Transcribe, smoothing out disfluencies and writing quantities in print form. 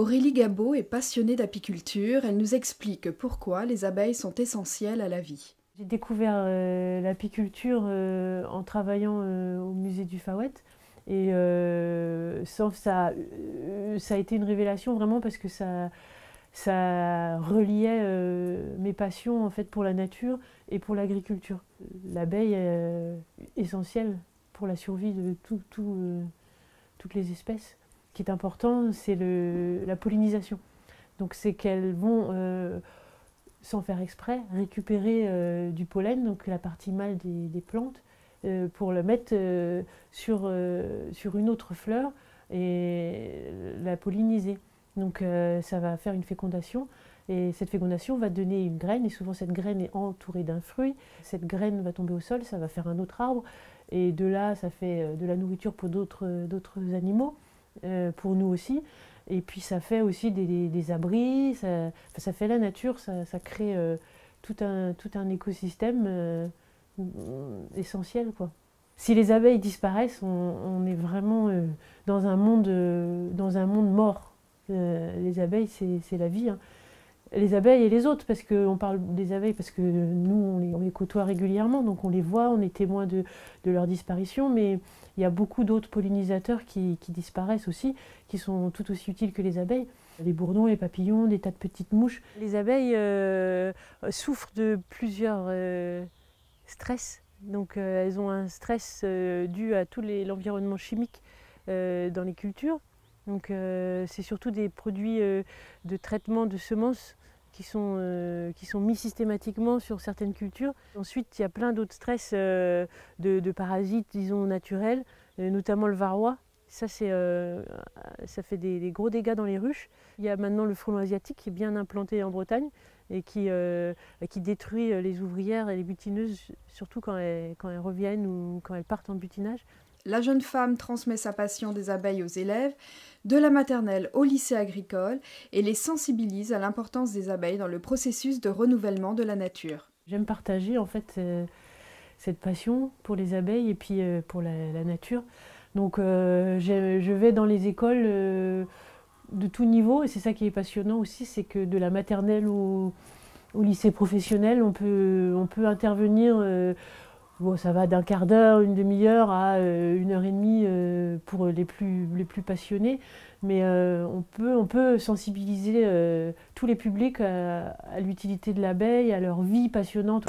Aurélie Gabot est passionnée d'apiculture. Elle nous explique pourquoi les abeilles sont essentielles à la vie. J'ai découvert l'apiculture en travaillant au musée du Fawet. Et ça a été une révélation vraiment parce que ça reliait mes passions en fait, pour la nature et pour l'agriculture. L'abeille est essentielle pour la survie de toutes les espèces. Ce qui est important, c'est la pollinisation. Donc c'est qu'elles vont, sans faire exprès, récupérer du pollen, donc la partie mâle des plantes, pour le mettre sur une autre fleur et la polliniser. Donc ça va faire une fécondation et cette fécondation va donner une graine et souvent cette graine est entourée d'un fruit. Cette graine va tomber au sol, ça va faire un autre arbre et de là ça fait de la nourriture pour d'autres animaux, pour nous aussi. Et puis ça fait aussi des abris, ça fait la nature, ça crée tout un écosystème essentiel, quoi. Si les abeilles disparaissent, on est vraiment dans un monde mort. Les abeilles, c'est la vie, hein. Les abeilles et les autres, parce qu'on parle des abeilles parce que nous, on les côtoie régulièrement, donc on les voit, on est témoins de leur disparition, mais il y a beaucoup d'autres pollinisateurs qui disparaissent aussi, qui sont tout aussi utiles que les abeilles. Les bourdons, les papillons, des tas de petites mouches. Les abeilles souffrent de plusieurs stress. Donc elles ont un stress dû à tout l'environnement chimique dans les cultures. Donc c'est surtout des produits de traitement de semences qui sont mis systématiquement sur certaines cultures. Ensuite, il y a plein d'autres stress de parasites, disons, naturels, notamment le varroa. Ça fait des gros dégâts dans les ruches. Il y a maintenant le frelon asiatique qui est bien implanté en Bretagne et qui détruit les ouvrières et les butineuses, surtout quand elles reviennent ou quand elles partent en butinage. La jeune femme transmet sa passion des abeilles aux élèves, de la maternelle au lycée agricole, et les sensibilise à l'importance des abeilles dans le processus de renouvellement de la nature. J'aime partager en fait cette passion pour les abeilles et puis pour la nature. Donc je vais dans les écoles de tout niveau et c'est ça qui est passionnant aussi, c'est que de la maternelle au lycée professionnel, on peut intervenir. Bon, ça va d'un quart d'heure, une demi-heure à 1 heure et demie pour les plus passionnés, mais on peut sensibiliser tous les publics à l'utilité de l'abeille, à leur vie passionnante.